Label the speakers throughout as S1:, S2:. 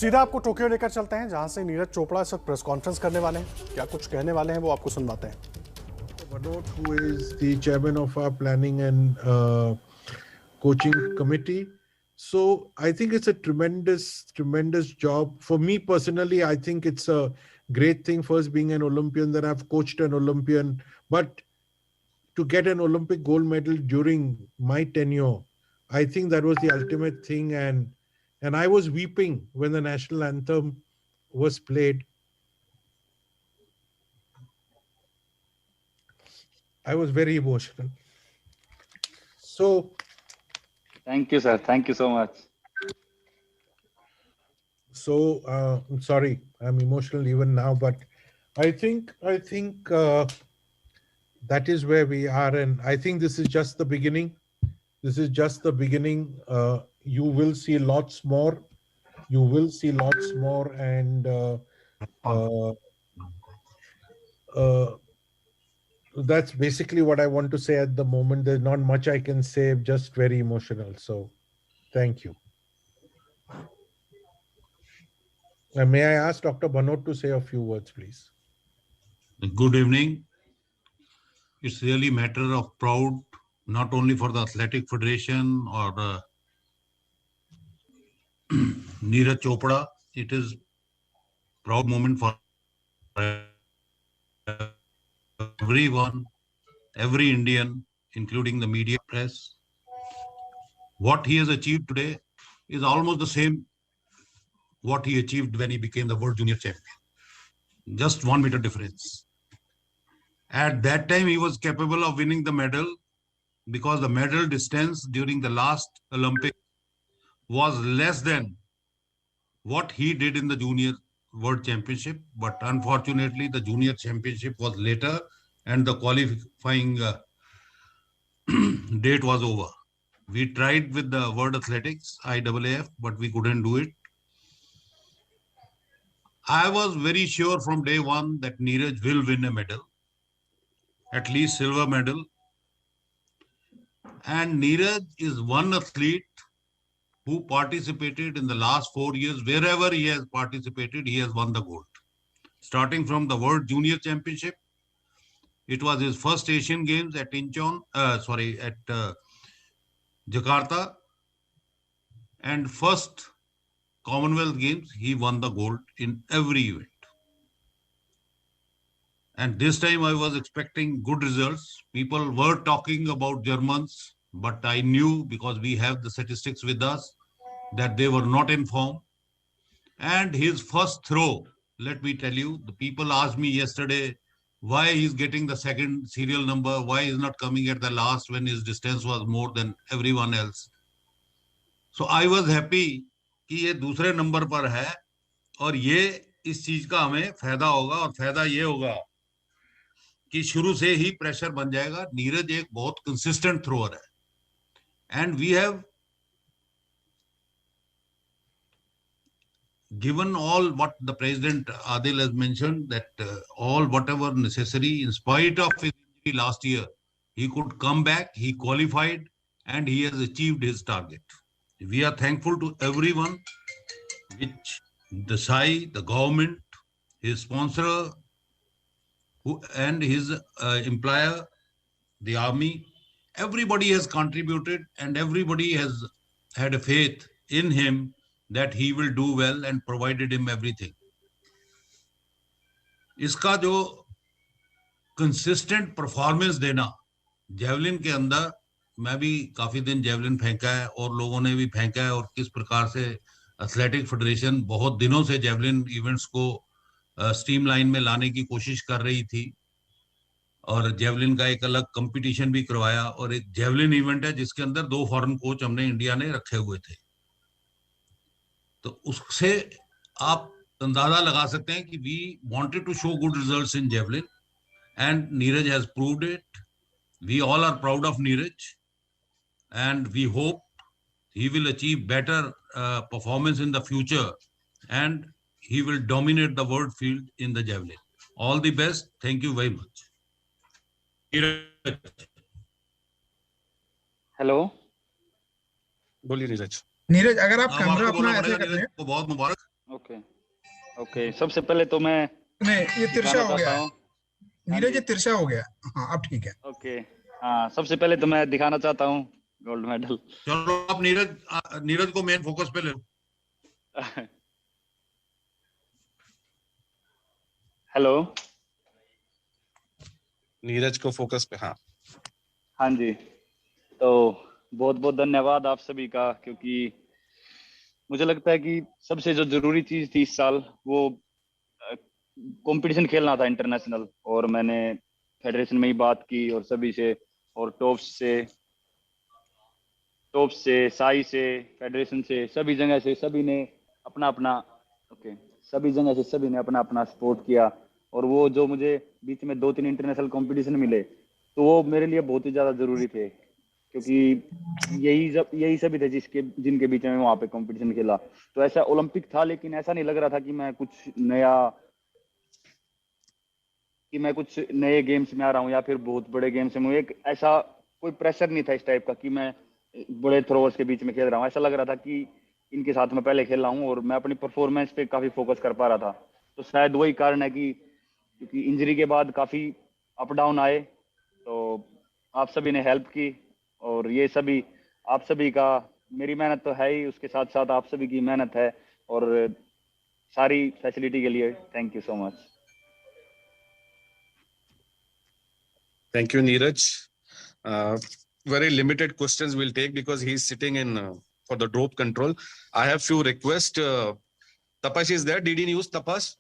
S1: सीधा आपको टोक्यो लेकर चलते हैं, जहां से नीरज चोपड़ा इस वक्त प्रेस कॉन्फ्रेंस करने वाले हैं। क्या कुछ कहने वाले हैं वो आपको सुनवाते हैं।
S2: Bhanot, who is the chairman of our planning and coaching committee. So I think it's a tremendous job. For me personally, I think it's a great thing, first being an Olympian, that I've coached an Olympian. But to get an Olympic gold medal during my tenure, I think that was the ultimate thing. And I was weeping when the national anthem was played. I was very emotional. So
S3: Thank you, sir. Thank you so much.
S2: So I'm sorry, I'm emotional even now, but I think that is where we are, and I think this is just the beginning. This is just the beginning. You will see lots more. You will see lots more, and that's basically what I want to say at the moment. There's not much I can say. Just very emotional. So, thank you. May I ask Dr. Bhanot to say a few words, please?
S4: Good evening. It's really a matter of proud, not only for the Athletic Federation or Neeraj Chopra. It is a proud moment for everyone, every Indian, including the media press. What he has achieved today is almost the same what he achieved when he became the world junior champion. Just 1 meter difference. At that time, he was capable of winning the medal because the medal distance during the last Olympics was less than what he did in the junior world championship. But unfortunately, the junior championship was later and the qualifying date was over. We tried with the World Athletics, IAAF, but we couldn't do it. I was very sure from day one that Neeraj will win a medal, at least silver medal. And Neeraj is one athlete who participated in the last 4 years. Wherever he has participated, he has won the gold. Starting from the World Junior Championship, it was his first Asian Games at Jakarta, and first Commonwealth Games, he won the gold in every event. And this time I was expecting good results. People were talking about Germans, but I knew, because we have the statistics with us, that they were not in form. And his first throw, let me tell you, the people asked me yesterday why he's getting the second serial number, why he's not coming at the last when his distance was more than everyone else. So I was happy कि ये दूसरे number पर है और ये इस चीज का हमें फायदा होगा, और फायदा ये होगा कि शुरू से ही प्रेशर बन जाएगा. नीरज एक बहुत कंसिस्टेंट थ्रोअर है, and we have given all what the President Adil has mentioned, that all whatever necessary, in spite of his injury last year, he could come back, he qualified, and he has achieved his target. We are thankful to everyone, which the SAI, the government, his sponsor, and his employer, the army. Everybody has contributed, and everybody has had a faith in him that he will do well, and provided him everything. इसका जो consistent performance देना, javelin के अंदर, मैं भी काफी दिन javelin फेंका है और लोगों ने भी फेंका है, और किस प्रकार से एथलेटिक फेडरेशन बहुत दिनों से जेवलिन इवेंट्स को स्ट्रीमलाइन में लाने की कोशिश कर रही थी, और जेवलिन का एक अलग कंपटीशन भी करवाया, और एक जेवलिन इवेंट है जिसके अंदर 2 फॉरेन कोच हमने इंडिया ने रखे हुए थे. तो उससे आप अंदाजा लगा सकते हैं कि we wanted to show good results in javelin, and Neeraj has proved it. We all are proud of Neeraj, and we hope he will achieve better performance in the future, and he will dominate the world field in the javelin. All the best. Thank you very much.
S3: Hello,
S1: बोलिए नीरज.
S5: नीरज, अगर आप camera अपना ऐसे कर लें.
S4: बहुत मुबारक.
S3: Okay okay, सबसे पहले तो मैं
S5: नहीं, ये तिरछा
S3: दिखाना
S5: हो
S3: चाहता
S5: गया है
S3: हूँ। हाँ
S5: नीरज,
S3: जी,
S5: ये तिरछा हो गया। हाँ, अब ठीक है।
S3: ओके। हाँ, सबसे पहले तो मैं दिखाना चाहता हूँ गोल्ड मेडल।
S4: चलो आप नीरज को मेन फोकस पे ले लो।
S3: हेलो।
S1: नीरज को फोकस पे, हाँ।
S3: हाँ जी, तो बहुत बहुत धन्यवाद आप सभी का, क्योंकि मुझे लगता है कि सबसे जो जरूरी चीज थी इस साल वो कंपटीशन खेलना था इंटरनेशनल। और मैंने फेडरेशन में ही बात की और सभी से, और टॉप से साई से, फेडरेशन से, सभी जगह से सभी ने अपना अपना, ओके, सभी जगह से सभी ने अपना अपना सपोर्ट किया। और वो जो मुझे बीच में 2-3 इंटरनेशनल कंपटीशन मिले, तो वो मेरे लिए बहुत ही ज्यादा जरूरी थे, क्योंकि यही सभी थे जिनके बीच में वहां पे कंपटीशन खेला। तो ऐसा ओलंपिक था, लेकिन ऐसा नहीं लग रहा था कि मैं कुछ नए गेम्स में आ रहा हूँ या फिर बहुत बड़े गेम्स में। एक ऐसा कोई प्रेशर नहीं था इस टाइप का कि मैं बड़े थ्रोअर्स के बीच में खेल रहा हूँ। ऐसा लग रहा था कि इनके साथ मैं पहले खेल रहा हूँ और मैं अपनी परफॉर्मेंस पे काफी फोकस कर पा रहा था। तो शायद वही कारण है कि क्योंकि इंजरी के बाद काफी अप डाउन आए, तो आप सभी ने हेल्प की। और ये सभी आप सभी का, मेरी मेहनत तो है ही, उसके साथ साथ आप सभी की मेहनत है। और सारी फैसिलिटी के लिए thank you so much.
S1: Thank you, Neeraj. Very limited questions we'll take because he's sitting in for the rope control. I have few requests. Tapash is there. Did he use Tapash?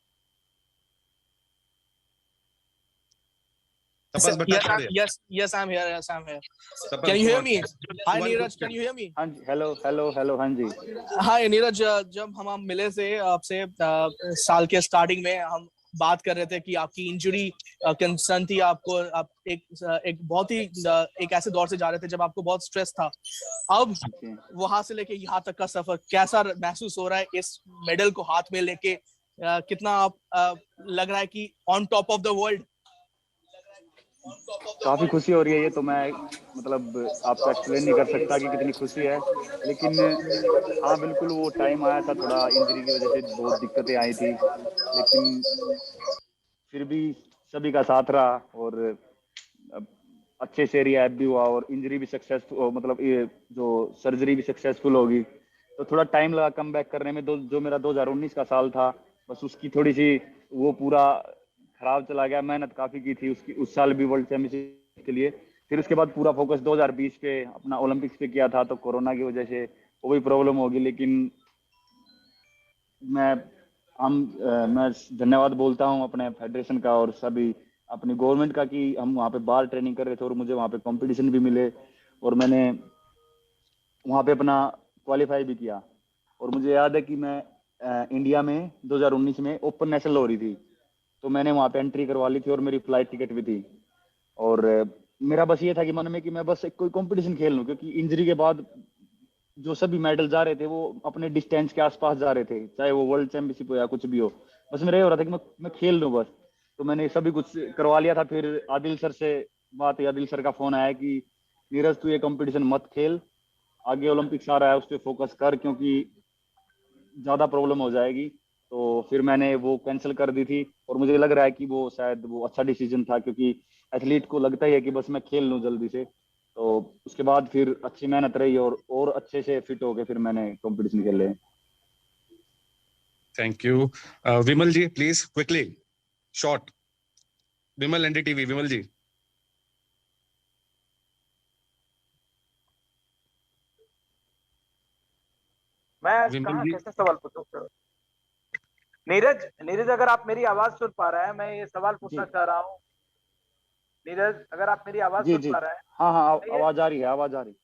S1: Tapash bata kar de.
S6: Yes, I'm here. Yes, I'm here.
S1: Tapash,
S6: Can you
S1: go
S6: hear
S1: on.
S6: me?
S1: Just
S6: Hi,
S1: one
S6: Neeraj.
S1: question.
S6: Can you hear me?
S3: हाँ जी, hello hello hello, हाँ जी।
S6: Hi, Neeraj. जब हम मिले थे आपसे साल के starting में, हम बात कर रहे थे कि आपकी इंजरी कंसर्न थी आपको। आप एक बहुत ही एक ऐसे दौर से जा रहे थे जब आपको बहुत स्ट्रेस था। अब वहां से लेके यहाँ तक का सफर कैसा महसूस हो रहा है इस मेडल को हाथ में लेके? कितना आप लग रहा है कि on top of the world?
S3: काफी खुशी हो रही है। ये तो मैं मतलब आपको एक्सप्लेन नहीं कर सकता कि कितनी खुशी है। लेकिन हाँ, बिल्कुल वो टाइम आया था, थोड़ा इंजरी की वजह से बहुत दिक्कतें आई थी, लेकिन फिर भी सभी का साथ रहा और अच्छे से रिहैब भी हुआ और इंजरी भी सक्सेसफुल, मतलब ये जो सर्जरी भी सक्सेसफुल होगी। तो थोड़ा टाइम लगा कम बैक करने में। जो मेरा 2019 का साल था, बस उसकी थोड़ी सी वो पूरा खराब चला गया। मेहनत काफी की थी उसकी, उस साल भी वर्ल्ड चैंपियनशिप के लिए। फिर उसके बाद पूरा फोकस 2020 पे अपना ओलंपिक्स पे किया था, तो कोरोना की वजह से वो भी प्रॉब्लम होगी। लेकिन मैं मैं धन्यवाद बोलता हूँ अपने फेडरेशन का और सभी अपनी गवर्नमेंट का कि हम वहाँ पे बार ट्रेनिंग कर रहे थे और मुझे वहाँ पे कंपटीशन भी मिले और मैंने वहाँ पे अपना क्वालिफाई भी किया। और मुझे याद है कि मैं इंडिया में 2019 में ओपन नेशनल हो रही थी, तो मैंने वहाँ पे एंट्री करवा ली थी और मेरी फ्लाइट टिकट भी थी। और मेरा बस ये था कि मन में कि मैं बस एक कोई कंपटीशन खेल लूँ, क्योंकि इंजरी के बाद जो सभी मेडल जा रहे थे वो अपने डिस्टेंस के आसपास जा रहे थे, चाहे वो वर्ल्ड चैंपियनशिप हो या कुछ भी हो। बस मेरा ये हो रहा था कि मैं खेल लूँ बस। तो मैंने सभी कुछ करवा लिया था। फिर आदिल सर से बात हुई, आदिल सर का फोन आया कि नीरज तू ये कंपटीशन मत खेल, आगे ओलंपिक्स आ रहा है उस पर फोकस कर, क्योंकि ज्यादा प्रॉब्लम हो जाएगी। तो फिर मैंने वो कैंसिल कर दी थी और मुझे लग रहा है कि वो शायद वो अच्छा डिसीजन था, क्योंकि एथलीट को लगता ही है कि बस मैं खेल लूँ जल्दी से। तो उसके बाद फिर अच्छी मेहनत रही और अच्छे से फिट हो गए फिर मैंने कंपटीशन खेले।
S1: Thank you. Vimal ji, please, quickly. Short. Vimal NDTV, Vimal ji.
S7: मैं
S1: विमल
S7: कहाँ
S1: जी।
S7: कैसे सवाल पूछूं? नीरज अगर आप मेरी आवाज सुन पा रहे हैं, मैं ये सवाल पूछना चाह रहा हूँ। नीरज अगर आप मेरी आवाज
S3: जी
S7: सुन
S3: जी,
S7: पा रहे हैं,
S3: हाँ हाँ,
S7: आवाज
S3: आ रही है, आवाज आ रही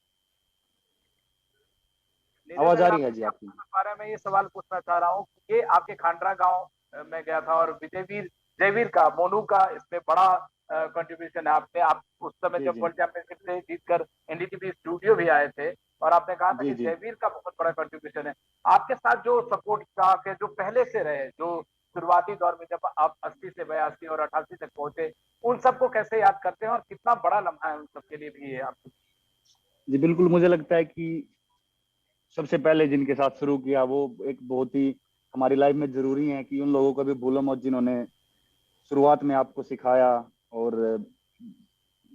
S7: नीरज अगर आप
S3: है
S7: मेरी
S3: जी
S7: आवाज
S3: आपकी।
S7: सुन पा रहे हैं, मैं ये सवाल पूछना चाह रहा हूँ कि ये आपके खांडरा गांव में गया था और जयवीर का, मोनू का इसमें बड़ा कंट्रीब्यूशन है। आप उस समय
S3: जी
S7: जब
S3: जी
S7: वर्ल्ड चैंपियनशिप से जीतकर एनडीटीवी स्टूडियो भी आए थे और आपने कहा था
S3: जी
S7: कि
S3: जी
S7: जयवीर का बहुत बड़ा कंट्रीब्यूशन है। आपके साथ जो सपोर्ट स्टाफ है, जो पहले से रहे, जो शुरुआती दौर में जब आप 80 से 82 और 88 तक पहुंचे, उन सबको कैसे याद करते हैं और कितना बड़ा लम्हा है उन सबके लिए भी ये आपको?
S3: जी, बिल्कुल। मुझे लगता है कि सबसे पहले जिनके साथ शुरू किया वो एक बहुत ही हमारी लाइफ में जरूरी हैं, कि उन लोगों को भी भूलो मत जिन्होंने शुरुआत में आपको सिखाया, और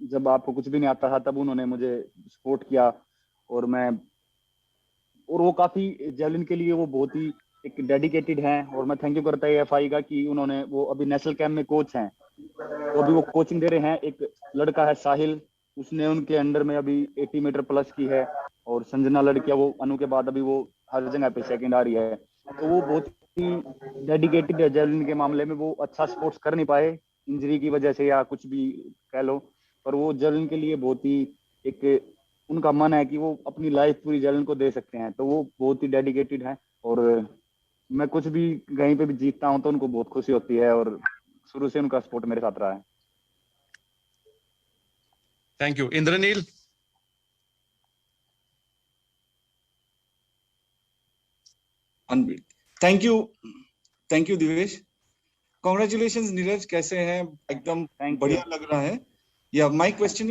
S3: जब आपको कुछ भी नहीं आता था तब उन्होंने मुझे सपोर्ट किया। और वो काफी जेवलिन के लिए वो बहुत ही एक डेडिकेटेड हैं, और मैं थैंक यू करता है एफआई का कि उन्होंने, वो अभी नेशनल कैंप में कोच हैं, तो अभी वो कोचिंग दे रहे हैं। एक लड़का है साहिल, उसने उनके अंडर में अभी 80 मीटर प्लस की है, और संजना लड़किया वो अनु के बाद अभी वो हर जगह पे सेकंड आ रही है। तो वो बहुत ही डेडिकेटेड है जेवलिन के मामले में। वो अच्छा स्पोर्ट्स कर नहीं पाए इंजरी की वजह से या कुछ भी कह लो, पर वो जेवलिन के लिए बहुत ही एक उनका मन है कि वो अपनी लाइफ पूरी जेवलिन को दे सकते हैं। तो वो बहुत ही डेडिकेटेड है, और मैं कुछ भी कहीं पे भी जीतता हूं तो उनको बहुत खुशी होती है, और शुरू से उनका सपोर्ट मेरे साथ रहा है।
S1: Thank you. Indranil?
S8: Thank you Divesh. Congratulations Neeraj, कैसे हैं? एकदम बढ़िया लग रहा है। या माय क्वेश्चन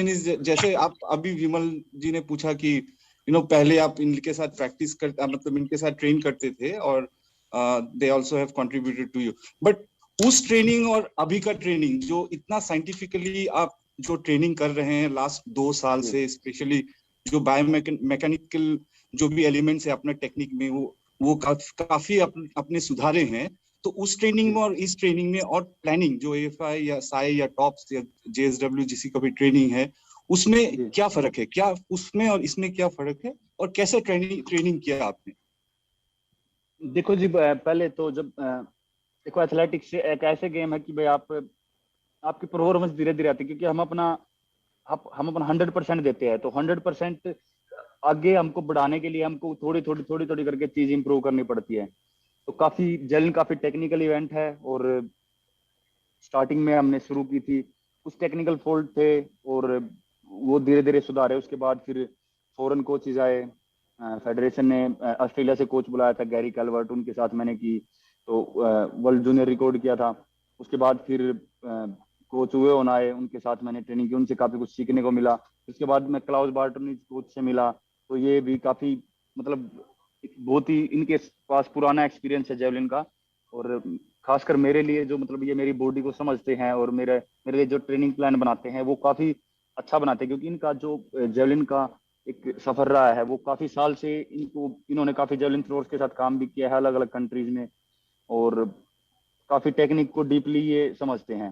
S8: इज जैसे आप अभी विमल जी ने पूछा कि पहले आप इनके साथ प्रैक्टिस मतलब इनके साथ ट्रेन करते थे, और they also have contributed to you, but उस ट्रेनिंग और अभी का ट्रेनिंग जो इतना साइंटिफिकली आप जो ट्रेनिंग कर रहे हैं लास्ट 2 साल से, स्पेशली जो बायोमैकेनिकल जो भी एलिमेंट्स है अपने टेक्निक में, वो काफी अपने सुधारे हैं। तो उस ट्रेनिंग में और इस ट्रेनिंग में और प्लानिंग जो एएफआई या साई या टॉप्स या जेएसडब्ल्यू जिसी का भी ट्रेनिंग है, उसमें क्या फर्क है? क्या उसमें और इसमें क्या फर्क है, और कैसे ट्रेनिंग किया आपने?
S3: देखो जी, पहले तो जब देखो एथलेटिक्स एक ऐसे गेम है कि भाई आपकी परफॉर्मेंस धीरे धीरे आती है, क्योंकि हम अपना 100% देते हैं। तो 100% आगे हमको बढ़ाने के लिए हमको थोड़ी थोड़ी करके चीज इंप्रूव करनी पड़ती है। तो जेवलिन काफी टेक्निकल इवेंट है, और स्टार्टिंग में हमने शुरू की थी, कुछ टेक्निकल फॉल्ट थे और वो धीरे धीरे सुधारे। उसके बाद फिर फॉरेन कोचेज आए, फेडरेशन ने ऑस्ट्रेलिया से कोच बुलाया था गैरी कैलवर्ट, उनके साथ मैंने की, तो वर्ल्ड जूनियर रिकॉर्ड किया था। उसके बाद फिर कोच हुए होना आए, उनके साथ मैंने ट्रेनिंग की, उनसे काफी कुछ सीखने को मिला। उसके बाद मैं क्लाउस बार्टनी कोच से मिला, तो ये भी काफी मतलब बहुत ही इनके पास पुराना एक्सपीरियंस है जेवलिन का, और खासकर मेरे लिए जो मतलब ये मेरी बॉडी को समझते हैं और मेरे लिए जो ट्रेनिंग प्लान बनाते हैं वो काफी अच्छा बनाते हैं, क्योंकि इनका जो जेवलिन का एक सफर रहा है वो काफी साल से इन्होंने काफी जेवलिन थ्रोअर्स के साथ काम भी किया है अलग अलग कंट्रीज में, और काफी टेक्निक को डीपली ये समझते हैं।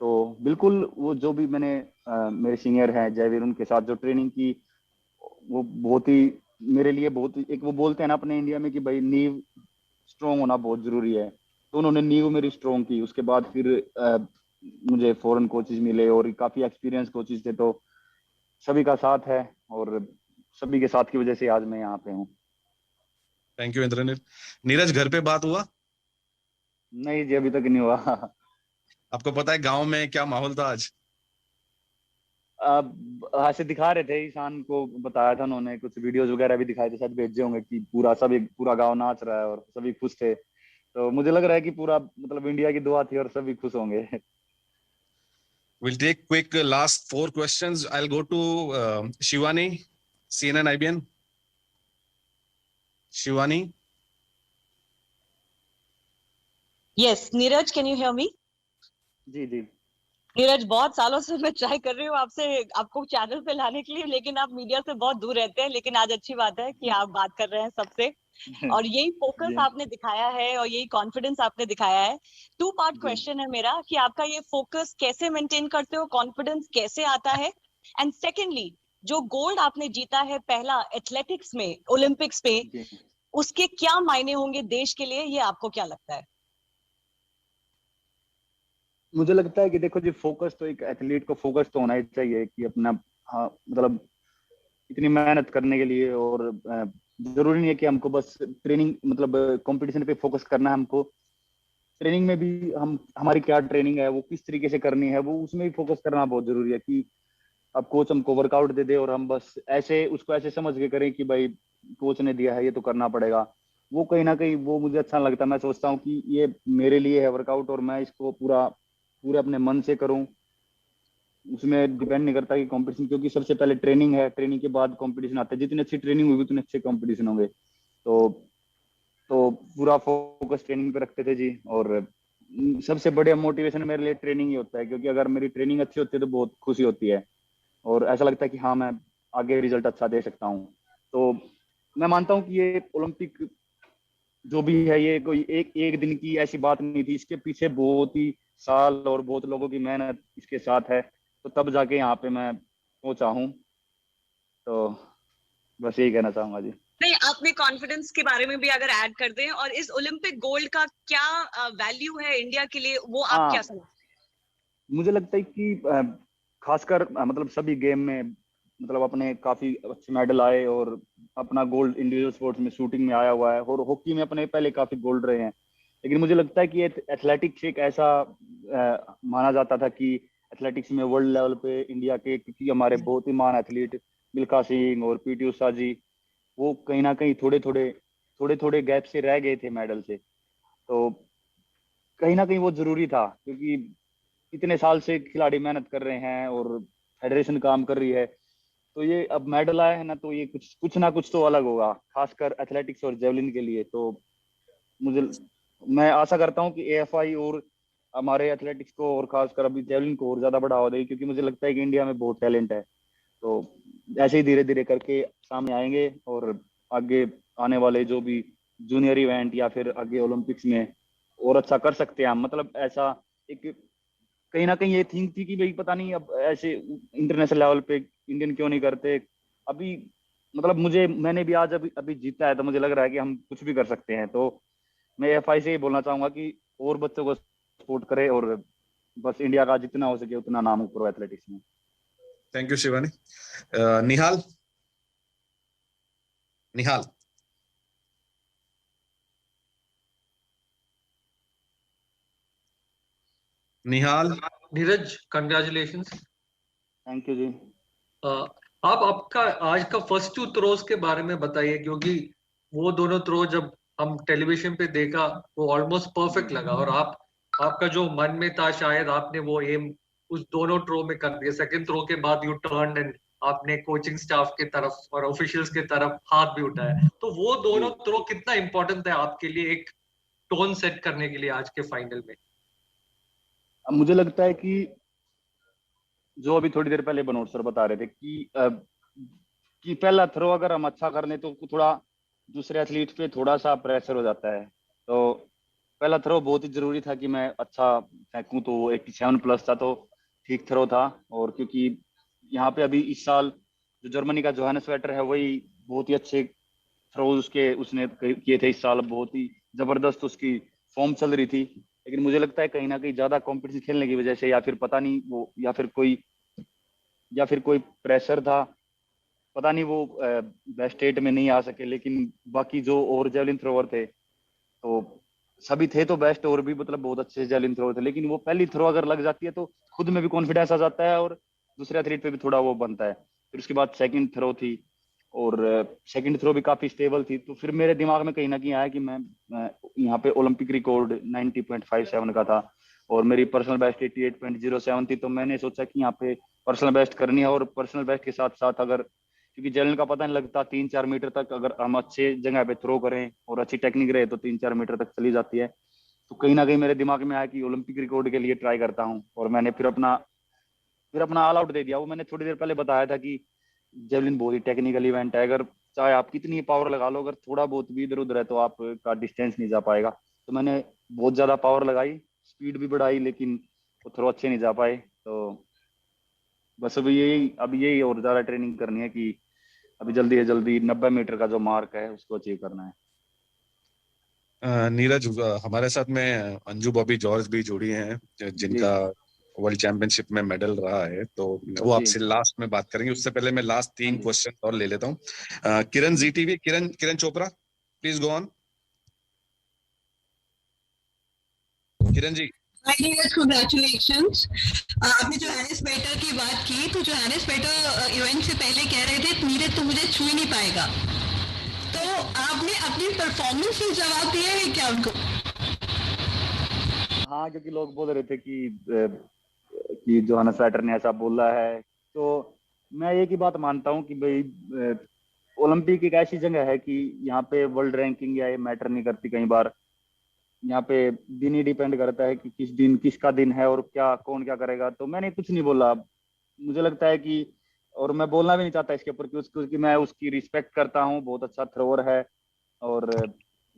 S3: तो बिल्कुल वो जो भी मैंने मेरे सीनियर हैं जयवीर, उनके साथ जो ट्रेनिंग की वो बहुत ही मेरे लिए बहुत ही, एक वो बोलते हैं ना अपने इंडिया में कि भाई नींव स्ट्रॉन्ग होना बहुत जरूरी है, तो उन्होंने नींव मेरी स्ट्रॉन्ग की। उसके बाद फिर मुझे फॉरेन कोचेज मिले और काफी एक्सपीरियंस कोचेज थे, तो सभी का साथ है और सभी के साथ की वजह से आज मैं यहाँ पे हूँ।
S1: Thank you Indranil. नीरज, घर पे बात हुआ?
S3: नहीं जी, अभी तक नहीं हुआ।
S1: आपको पता है गांव में क्या माहौल था आज?
S3: ऐसे दिखा रहे थे, ईशान को बताया था उन्होंने, कुछ वीडियोस वगैरह भी दिखाए थे, शायद भेजे होंगे कि पूरा गांव नाच रहा है और सभी खुश थे। तो मुझे लग रहा है कि पूरा मतलब इंडिया की दुआ थी और सभी खुश होंगे।
S1: We'll take quick last 4 questions. I'll go to Shivani, CNN IBN. Shivani?
S9: Yes, Neeraj, can you hear me?
S3: जी जी
S9: नीरज, बहुत सालों से मैं ट्राई कर रही हूँ आपको चैनल पे लाने के लिए, लेकिन आप मीडिया से बहुत दूर रहते हैं। लेकिन आज अच्छी बात है कि आप बात कर रहे हैं सबसे, और यही फोकस आपने दिखाया है और यही कॉन्फिडेंस आपने दिखाया है। 2 पार्ट क्वेश्चन है मेरा कि आपका ये फोकस कैसे मेंटेन करते हो, कॉन्फिडेंस कैसे आता है, एंड सेकेंडली जो गोल्ड आपने जीता है पहला एथलेटिक्स में ओलंपिक्स में, उसके क्या मायने होंगे देश के लिए, ये आपको क्या लगता है?
S3: मुझे लगता है कि देखो जी, फोकस तो एक एथलीट को फोकस तो होना ही चाहिए कि अपना मतलब इतनी मेहनत करने के लिए, और जरूरी नहीं है कि हमको बस ट्रेनिंग मतलब कंपटीशन पे फोकस करना है। हमको ट्रेनिंग में भी हमारी क्या ट्रेनिंग है वो किस तरीके से करनी है वो उसमें भी फोकस करना बहुत जरूरी है। कि अब कोच हमको वर्कआउट दे दे और हम बस ऐसे उसको ऐसे समझ के करें कि भाई कोच ने दिया है ये तो करना पड़ेगा, वो कहीं ना कहीं वो मुझे अच्छा लगता है। मैं सोचता हूँ कि ये मेरे लिए है वर्कआउट और मैं इसको पूरे अपने मन से करूं, उसमें डिपेंड नहीं करता कि कंपटीशन, क्योंकि सबसे पहले ट्रेनिंग है, ट्रेनिंग के बाद कंपटीशन आता है। जितनी अच्छी ट्रेनिंग होगी उतने अच्छे कंपटीशन होंगे। तो पूरा फोकस ट्रेनिंग पे रखते थे जी। और सबसे बड़ा मोटिवेशन मेरे लिए ट्रेनिंग ही होता है, क्योंकि अगर मेरी ट्रेनिंग अच्छी होती है तो बहुत खुशी होती है और ऐसा लगता है कि हाँ मैं आगे रिजल्ट अच्छा दे सकता हूँ। तो मैं मानता हूँ कि ये ओलंपिक जो भी है ये कोई एक दिन की ऐसी बात नहीं थी, इसके पीछे बहुत ही साल और बहुत लोगों की मेहनत इसके साथ है, तो तब जाके यहाँ पे मैं पहुंचा हूँ। तो बस यही कहना चाहूंगा जी।
S9: नहीं, आपने कॉन्फिडेंस के बारे में भी अगर ऐड कर दें, और इस ओलंपिक गोल्ड का क्या वैल्यू है इंडिया के लिए, वो आप क्या समझते हैं?
S3: मुझे लगता है कि खासकर मतलब सभी गेम में मतलब अपने काफी अच्छे मेडल आए और अपना गोल्ड इंडिविजुअल स्पोर्ट्स में शूटिंग में आया हुआ है और हॉकी में अपने पहले काफी गोल्ड रहे हैं। लेकिन मुझे लगता है कि एथलेटिक्स एक ऐसा माना जाता था कि एथलेटिक्स में वर्ल्ड लेवल पे इंडिया के, क्योंकि हमारे बहुत ही महान एथलीट मिल्खा सिंह और पीटी उषा जी, वो कहीं ना कहीं थोड़े थोड़े गैप से रह गए थे मेडल से। तो कहीं ना कहीं वो जरूरी था, क्योंकि इतने साल से खिलाड़ी मेहनत कर रहे हैं और फेडरेशन काम कर रही है, तो ये अब मेडल आया है ना, तो ये कुछ ना कुछ तो अलग होगा, खासकर एथलेटिक्स और जेवलिन के लिए। तो मैं आशा करता हूँ कि एएफआई और हमारे एथलेटिक्स को और खासकर अभी जेवलिन को और ज्यादा बढ़ावा देगी, क्योंकि मुझे लगता है कि इंडिया में बहुत टैलेंट है। तो ऐसे ही धीरे धीरे करके सामने आएंगे और आगे आने वाले जो भी जूनियर इवेंट या फिर आगे ओलंपिक्स में और अच्छा कर सकते हैं हम। मतलब ऐसा एक कहीं ना कहीं ये थिंक थी कि भाई पता नहीं अब ऐसे इंटरनेशनल लेवल पे इंडियन क्यों नहीं करते अभी। मतलब मैंने भी आज अभी जीता है, तो मुझे लग रहा है कि हम कुछ भी कर सकते हैं। तो मैं एफआई से ही बोलना चाहूंगा कि और बच्चों को सपोर्ट करे और बस इंडिया का जितना हो सके उतना नाम ऊपर एथलेटिक्स में।
S1: Thank you Shivani. Nihal Nihal Nihal
S10: Neeraj, congratulations.
S3: Thank you जी।
S10: आप आपका आज का फर्स्ट 2 थ्रोज के बारे में बताइए, क्योंकि वो दोनों थ्रो जब हम टेलीविजन पे देखा वो ऑलमोस्ट परफेक्ट लगा, और आपका जो मन में था शायद आपने वो एम उस दोनों थ्रो में कर दिया। सेकंड थ्रो के बाद यू टर्न एंड आपने कोचिंग स्टाफ की तरफ और ऑफिशियल्स की तरफ हाथ भी उठाया। तो वो दोनों थ्रो कितना इंपॉर्टेंट है आपके लिए एक टोन सेट करने के लिए आज के फाइनल में?
S3: मुझे लगता है कि जो अभी थोड़ी देर पहले बनोट सर बता रहे थे कि पहला थ्रो अगर हम अच्छा कर लें तो थोड़ा दूसरे एथलीट पे थोड़ा सा प्रेशर हो जाता है। तो पहला थ्रो बहुत ही जरूरी था कि मैं अच्छा फेंकूं, तो 87+ था, तो ठीक थ्रो था। और क्योंकि यहाँ पे अभी इस साल जो जर्मनी का जोहानस वेटर है वही बहुत ही अच्छे थ्रोज उसने किए थे इस साल, बहुत ही जबरदस्त उसकी फॉर्म चल रही थी। लेकिन मुझे लगता है कहीं ना कहीं ज्यादा कंपटीशन खेलने की वजह से या फिर पता नहीं वो या फिर कोई प्रेशर था, पता नहीं वो बेस्ट 8 में नहीं आ सके। लेकिन बाकी जो और जेवलिन थ्रोवर थे तो सभी थे तो बेस्ट, और भी मतलब बहुत अच्छे जेवलिन थ्रोवर थे। लेकिन वो पहली थ्रो अगर लग जाती है तो खुद में भी कॉन्फिडेंस आ जाता है और दूसरे एथलीट पे भी थोड़ा वो बनता है। फिर उसके बाद सेकंड थ्रो थी और सेकंड थ्रो भी काफी स्टेबल थी। तो फिर मेरे दिमाग में कहीं ना कहीं आया कि मैं यहाँ पे ओलंपिक रिकॉर्ड 90.57 का था और मेरी पर्सनल बेस्ट 88.07 थी। तो मैंने सोचा कि यहाँ पे पर्सनल बेस्ट करनी है, और पर्सनल बेस्ट के साथ साथ अगर क्योंकि जेवलिन का पता नहीं लगता 3-4 मीटर तक अगर हम अच्छे जगह पे थ्रो करें और अच्छी टेक्निक रहे तो 3-4 मीटर तक चली जाती है। तो कहीं ना कहीं मेरे दिमाग में आया कि ओलंपिक रिकॉर्ड के लिए ट्राई करता हूँ, और मैंने फिर अपना ऑल आउट दे दिया। वो मैंने थोड़ी देर पहले बताया था कि जेवलिन बहुत ही टेक्निकल इवेंट है, अगर चाहे आप कितनी पावर लगा लो, अगर थोड़ा बहुत भी इधर उधर है तो आपका डिस्टेंस नहीं जा पाएगा। तो मैंने बहुत ज्यादा पावर लगाई, स्पीड भी बढ़ाई, लेकिन वो थ्रो अच्छे नहीं जा पाए। तो बस अभी यही और ज्यादा ट्रेनिंग करनी है कि अभी जल्दी से जल्दी 90 मीटर का जो मार्क है उसको अचीव करना है।
S1: नीरज, हमारे साथ में अंजू बॉबी जॉर्ज भी जुड़ी हैं जिनका वर्ल्ड चैंपियनशिप में मेडल रहा है, तो वो आपसे लास्ट में बात करेंगे। उससे पहले मैं लास्ट 3 क्वेश्चन और ले लेता हूँ। किरण जीटीवी, Kiran Chopra, please go on. Kiran ji.
S11: Congratulations. आपने जो हैरिस बेटर की बात की, तो जो हैरिस बेटर इवेंट से पहले कह रहे थे नीरज तो मुझे छू ही नहीं पाएगा, तो आपने अपनी परफॉर्मेंस से जवाब दिया है क्या उनको?
S3: हाँ, क्योंकि लोग बोल रहे थे कि जोहानस वेटर ने ऐसा बोला है, तो मैं एक ही बात मानता हूँ कि भाई ओलंपिक एक ऐसी जगह है कि यहाँ पे वर्ल्ड रैंकिंग या ये मैटर नहीं करती कई बार। यहाँ पे दिन ही डिपेंड करता है कि किस दिन किसका दिन है और क्या कौन क्या करेगा। तो मैंने कुछ नहीं बोला, मुझे लगता है कि, और मैं बोलना भी नहीं चाहता इसके ऊपर क्योंकि मैं उसकी रिस्पेक्ट करता हूँ, बहुत अच्छा थ्रोअर है। और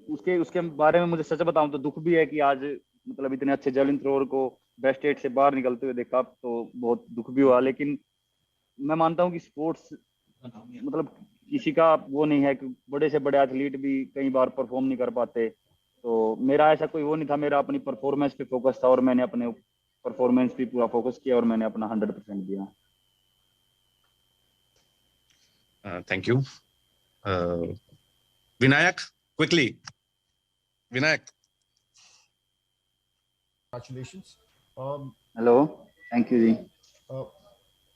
S3: उसके उसके बारे में मुझे सच बताऊं तो दुख भी है कि आज मतलब इतने अच्छे जेवलिन थ्रोअर को बेस्ट 8 से बाहर निकलते हुए देखा, तो बहुत दुख भी हुआ। लेकिन मैं मानता हूँ कि स्पोर्ट्स मतलब किसी का वो नहीं है कि बड़े से बड़े एथलीट भी कई बार परफॉर्म नहीं कर पाते। तो मेरा ऐसा कोई वो नहीं था, मेरा अपनी परफॉर्मेंस पे फोकस था और मैंने अपने परफॉर्मेंस पे पूरा फोकस किया और मैंने अपना 100% दिया।
S1: Thank you. Vinayak, quickly. Vinayak.
S12: Congratulations.
S3: Hello, thank you जी।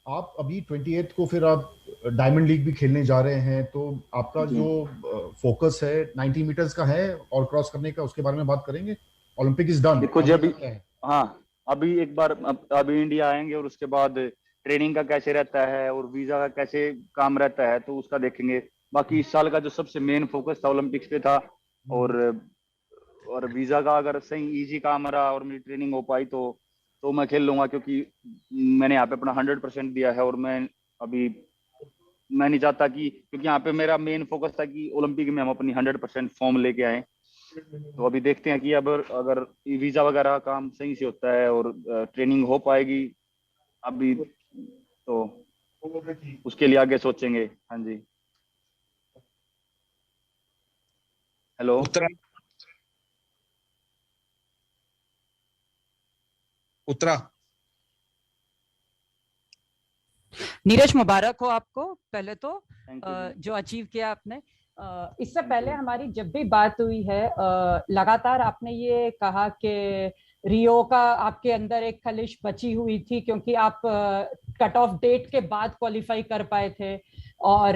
S12: आप अभी 28 को फिर आप डायमंड लीग भी खेलने जा रहे हैं, तो आपका जो फोकस है 90 मीटर्स का है और क्रॉस करने का, उसके बारे में बात करेंगे। Olympic is done.
S3: देखो जी अभी, हाँ अभी एक बार अभी इंडिया आएंगे और उसके बाद ट्रेनिंग का कैसे रहता है और वीजा का कैसे काम रहता है तो उसका देखेंगे। बाकी इस साल का जो सबसे मेन फोकस था ओलंपिक्स पे था, और वीजा का अगर सही इजी काम रहा और मेरी ट्रेनिंग हो पाई तो मैं खेल लूंगा, क्योंकि मैंने यहाँ पे अपना 100% दिया है। और मैं नहीं चाहता कि, क्योंकि यहाँ पे मेरा मेन फोकस था कि ओलंपिक में हम अपनी 100% फॉर्म लेके आए। तो अभी देखते हैं कि अब अगर वीजा वगैरह काम सही से होता है और ट्रेनिंग हो पाएगी अभी, तो उसके लिए आगे सोचेंगे। हाँ जी। हेलो,
S1: उत्तरा।
S13: नीरज, मुबारक हो आपको पहले तो
S3: Thank you.
S13: जो अचीव किया आपने। इससे पहले हमारी जब भी बात हुई है लगातार आपने ये कहा कि रियो का आपके अंदर एक खलिश बची हुई थी, क्योंकि आप कट ऑफ डेट के बाद क्वालिफाई कर पाए थे। और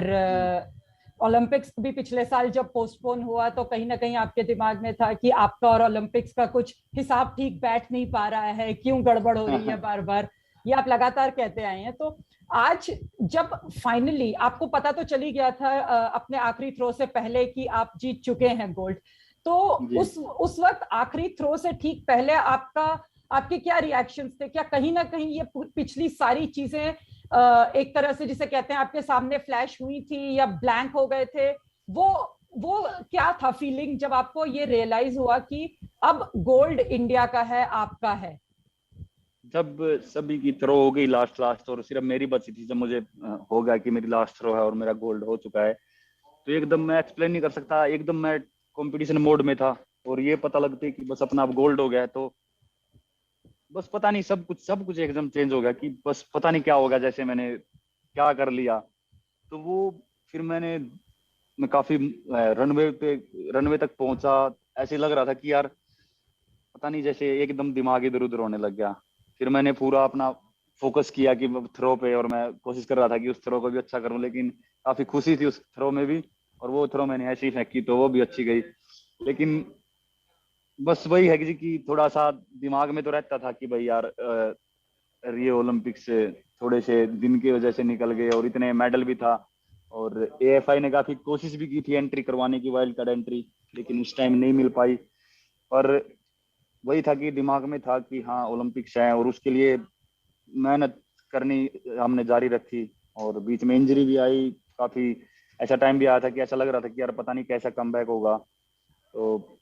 S13: ओलंपिक्स भी पिछले साल जब पोस्टपोन हुआ तो कहीं ना कहीं आपके दिमाग में था कि आपका और ओलंपिक्स का कुछ हिसाब ठीक बैठ नहीं पा रहा है, क्यों गड़बड़ हो रही है बार बार, ये आप लगातार कहते आए हैं। तो आज जब फाइनली आपको पता तो चली गया था अपने आखिरी थ्रो से पहले कि आप जीत चुके हैं गोल्ड, तो उस वक्त आखिरी थ्रो से ठीक पहले आपके क्या रिएक्शंस थे? क्या कहीं ना कहीं ये पिछली सारी चीजें एक तरह से जिसे कहते हैं आपके सामने फ्लैश हुई थी या ब्लैंक हो गए थे? वो क्या था फीलिंग जब आपको ये रियलाइज हुआ कि अब गोल्ड इंडिया का है, आपका है?
S3: जब सभी की थ्रो हो गई लास्ट और सिर्फ मेरी बची थी, जब मुझे हो गया कि मेरी लास्ट थ्रो है और मेरा गोल्ड हो चुका है, तो एकदम मैं एक्सप्लेन नहीं कर सकता, एकदम मैं कंपटीशन मोड में था। और ये पता लगते कि बस अपना अब गोल्ड हो गया है, तो बस पता नहीं सब कुछ एकदम चेंज हो गया कि बस पता नहीं क्या होगा, जैसे मैंने क्या कर लिया। तो वो फिर मैं काफी रनवे तक पहुंचा, ऐसे लग रहा था कि यार पता नहीं, जैसे एकदम दिमाग इधर उधर होने लग गया। फिर मैंने पूरा अपना फोकस किया कि थ्रो पे, और मैं कोशिश कर रहा था कि उस थ्रो को भी अच्छा करूं, लेकिन काफी खुशी थी उस थ्रो में भी, और वो थ्रो मैंने ऐसी फेंकी तो वो भी अच्छी गई। लेकिन बस वही है कि थोड़ा सा दिमाग में तो रहता था कि भाई यार रियो ओलंपिक्स से थोड़े से दिन की वजह से निकल गए और इतने मेडल भी था, और एएफआई ने काफी कोशिश भी की थी एंट्री करवाने की, वाइल्ड कार्ड एंट्री, लेकिन उस टाइम नहीं मिल पाई। पर वही था कि दिमाग में था कि हाँ ओलंपिक्स है, और उसके लिए मेहनत करनी हमने जारी रखी। और बीच में इंजरी भी आई, काफी ऐसा टाइम भी आया था कि ऐसा लग रहा था कि यार पता नहीं कैसा कमबैक होगा। तो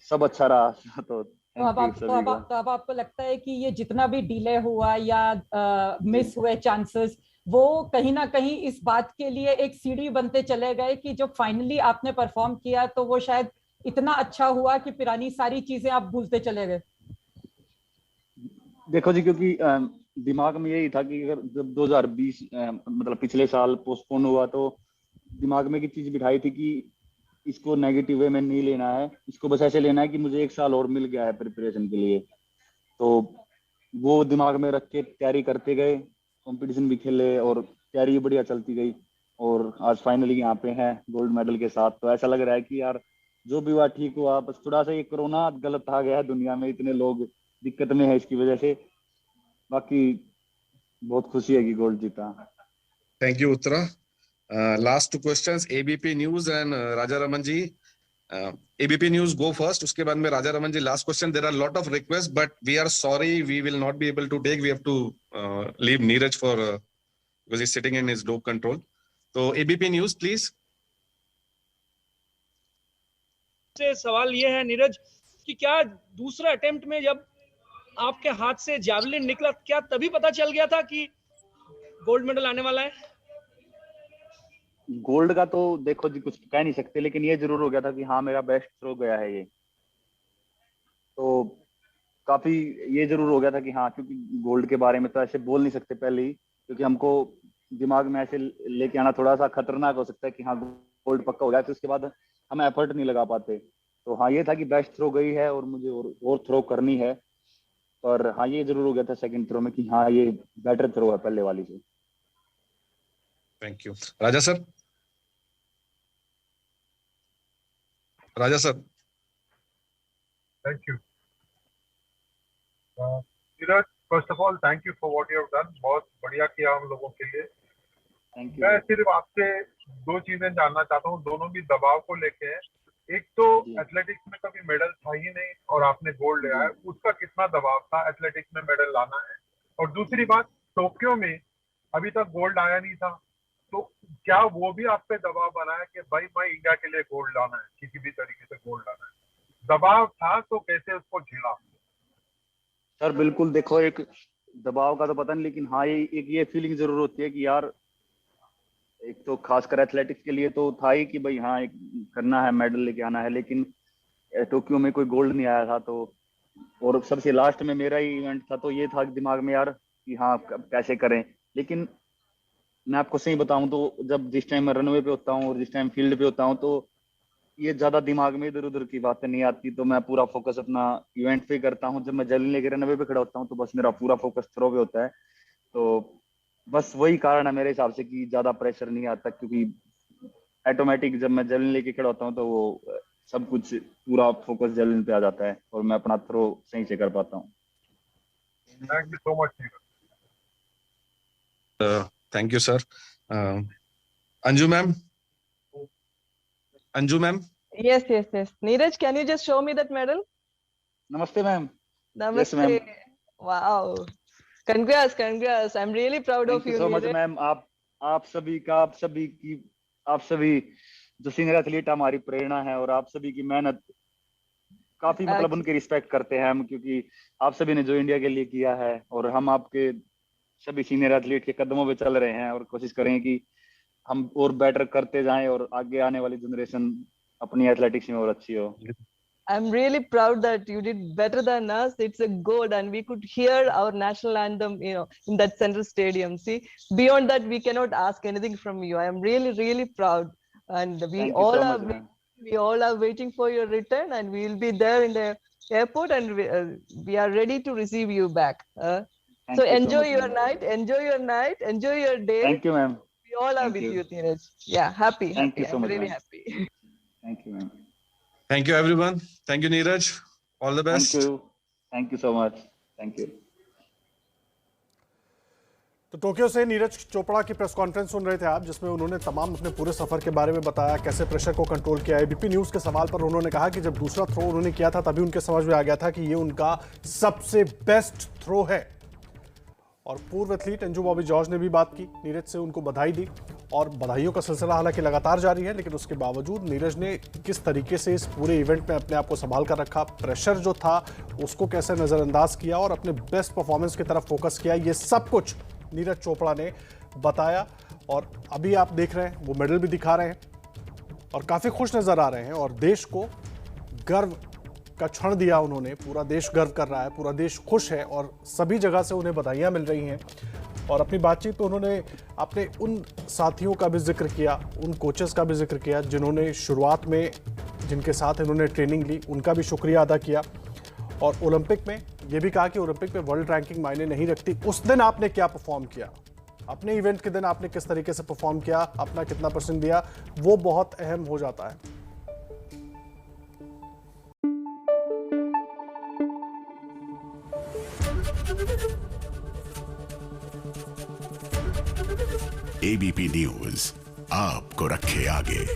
S3: सब अच्छा रहा। तो
S13: अब आपको लगता है कि ये जितना भी डिले हुआ या मिस हुए चांसेस, वो कहीं ना कहीं इस बात के लिए एक सीढ़ी बनते चले गए कि जब फाइनली आपने परफॉर्म किया तो वो शायद इतना अच्छा हुआ कि पुरानी सारी चीजें आप भूलते चले गए?
S3: देखो जी, क्योंकि दिमाग में यही था कि अगर जब 2020 मतलब पिछले साल पोस्टपोन हुआ, तो दिमाग में एक चीज बिठाई थी कि इसको नेगेटिव वे में नहीं लेना है, इसको बस ऐसे लेना है कि मुझे 1 साल और मिल गया है प्रिपरेशन के लिए। तो वो दिमाग में रख के तैयारी करते गए, कंपटीशन भी खेले और तैयारी बढ़िया चलती गई, और आज फाइनली यहाँ पे हैं गोल्ड मेडल के साथ। तो ऐसा लग रहा है कि यार जो भी हुआ ठीक हुआ, बस थोड़ा सा ये कोरोना गलत आ गया है, दुनिया में इतने लोग दिक्कत में है इसकी वजह से। बाकी बहुत खुशी है कि गोल्ड जीता।
S1: Thank you Uttara. Last two questions, ABP News and Raja Raman ji. ABP News go first. उसके बाद में Raja Raman ji last question. There are a lot of requests, but we are sorry we will not be able to take. We have to leave Neeraj for because he's sitting in his dope control. So ABP News, please.
S14: से सवाल ये है नीरज कि क्या दूसरा attempt में जब आपके हाथ से जैवलिन निकला, क्या तभी पता चल गया था कि गोल्ड मेडल आने वाला है?
S3: गोल्ड का तो देखो जी कुछ कह नहीं सकते, लेकिन ये जरूर हो गया था कि हाँ मेरा बेस्ट थ्रो गया है ये, तो काफी ये जरूर हो गया था कि हाँ, क्योंकि गोल्ड के बारे में तो ऐसे बोल नहीं सकते पहले ही, क्योंकि हमको दिमाग में ऐसे लेके आना थोड़ा सा खतरनाक हो सकता है कि हाँ गोल्ड पक्का हो गया, तो उसके बाद हम एफर्ट नहीं लगा पाते। तो हाँ ये था कि बेस्ट थ्रो गई है और मुझे और थ्रो करनी है, पर हाँ ये जरूर हो गया था सेकंड थ्रो में कि हाँ ये बेटर थ्रो है पहले वाली से।
S1: Thank you. Raja sir. Raja sir.
S15: Thank you. Neeraj, first of all, thank you for what you have done. बहुत बढ़िया किया हम लोगों के लिए।
S3: Thank you.
S15: मैं सिर्फ आपसे दो चीजें जानना चाहता हूँ, दोनों भी दबाव को लेके हैं। एक तो एथलेटिक्स में कभी मेडल था ही नहीं और आपने गोल्ड लिया है, उसका कितना दबाव था एथलेटिक्स में मेडल लाना है। और दूसरी बात, टोक्यो में अभी तक गोल्ड आया नहीं था, तो क्या वो भी आप पे दबाव बना है कि भाई मैं इंडिया के लिए गोल्ड लाना है, किसी भी तरीके से गोल्ड लाना है? दबाव था तो कैसे उसको झेला?
S3: सर बिल्कुल, देखो एक दबाव का तो पता नहीं, लेकिन हाँ ये फीलिंग जरूर होती है कि यार एक तो खासकर एथलेटिक्स के लिए तो था ही कि भाई हाँ एक करना है, मेडल लेके आना है, लेकिन टोक्यो में कोई गोल्ड नहीं आया था, तो और सबसे लास्ट में मेरा ही इवेंट था, तो ये था दिमाग में यार कि हाँ कैसे करें। लेकिन मैं आपको सही बताऊं तो जब जिस टाइम मैं रनवे पे होता हूँ और जिस टाइम फील्ड पे होता हूँ, तो ये ज्यादा दिमाग में इधर उधर की बातें नहीं आती, तो मैं पूरा फोकस अपना इवेंट पे करता हूँ। जब मैं जैवलिन लेके रनवे पे खड़ा होता हूँ तो बस मेरा पूरा फोकस थ्रो पे होता है, तो बस वही कारण है मेरे हिसाब से कि ज्यादा प्रेशर नहीं आता, क्योंकि ऑटोमेटिक जब मैं जैवलिन लेके खड़ा होता हूँ तो वो सब कुछ पूरा फोकस जैवलिन पे आ जाता है और मैं अपना थ्रो सही से कर पाता हूँ।
S15: Thank you so much.
S1: Thank you, sir. Anju ma'am. Anju ma'am.
S16: Yes. Neeraj, can you just show me that medal?
S3: Namaste ma'am.
S16: Namaste.
S3: Yes ma'am.
S16: Wow. Congrats. I'm really proud of you.
S3: Thank you so much ma'am. आप सभी जो senior athlete हमारी प्रेरणा है, और आप सभी की मेहनत काफी मतलब उनकी रिस्पेक्ट करते हैं हम, क्योंकि आप सभी ने जो इंडिया के लिए किया है, और हम आपके सभी सीनियर एथलीट के कदमों पे चल रहे हैं और कोशिश करेंगे कि हम और बेटर करते जाएं और आगे आने वाली जनरेशन अपनी एथलेटिक्स में और अच्छी हो।
S16: I'm really proud that you did better than us. It's a gold, and we could hear our national anthem, in that central stadium. See, beyond that, we cannot ask anything from you. I am really proud, and we all are waiting for your return, and we will be there in the airport, and we are ready to receive you back. So enjoy your night, enjoy your day.
S3: Thank you, ma'am.
S16: We all are with you, Neeraj. Yeah, happy.
S3: Thank you so much.
S16: Really happy.
S3: Thank you, ma'am.
S1: Thank you, everyone. Thank you, Neeraj. All the best.
S3: Thank you so much. Thank you.
S17: तो Tokyo से नीरज चोपड़ा की press conference सुन रहे थे आप, जिसमें उन्होंने तमाम अपने पूरे सफर के बारे में बताया, कैसे प्रेशर को कंट्रोल किया। एबीपी न्यूज के सवाल पर उन्होंने कहा कि जब दूसरा थ्रो उन्होंने किया था तभी उनके समझ में आ गया था कि ये उनका सबसे बेस्ट थ्रो है। और पूर्व एथलीट अंजू बॉबी जॉर्ज ने भी बात की, नीरज से उनको बधाई दी, और बधाइयों का सिलसिला हालांकि लगातार जारी है, लेकिन उसके बावजूद नीरज ने किस तरीके से इस पूरे इवेंट में अपने आप को संभाल कर रखा, प्रेशर जो था उसको कैसे नज़रअंदाज किया और अपने बेस्ट परफॉर्मेंस की तरफ फोकस किया, ये सब कुछ नीरज चोपड़ा ने बताया। और अभी आप देख रहे हैं वो मेडल भी दिखा रहे हैं और काफ़ी खुश नज़र आ रहे हैं, और देश को गर्व का क्षण दिया उन्होंने। पूरा देश गर्व कर रहा है, पूरा देश खुश है, और सभी जगह से उन्हें बधाइयाँ मिल रही हैं। और अपनी बातचीत में उन्होंने अपने उन साथियों का भी जिक्र किया, उन कोचेस का भी जिक्र किया जिन्होंने शुरुआत में जिनके साथ इन्होंने ट्रेनिंग ली, उनका भी शुक्रिया अदा किया। और ओलंपिक में ये भी कहा कि ओलंपिक में वर्ल्ड रैंकिंग मायने नहीं रखती, उस दिन आपने क्या परफॉर्म किया, अपने इवेंट के दिन आपने किस तरीके से परफॉर्म किया, अपना कितना परसेंट दिया, वो बहुत अहम हो जाता है।
S18: ABP News, आपको रखे आगे।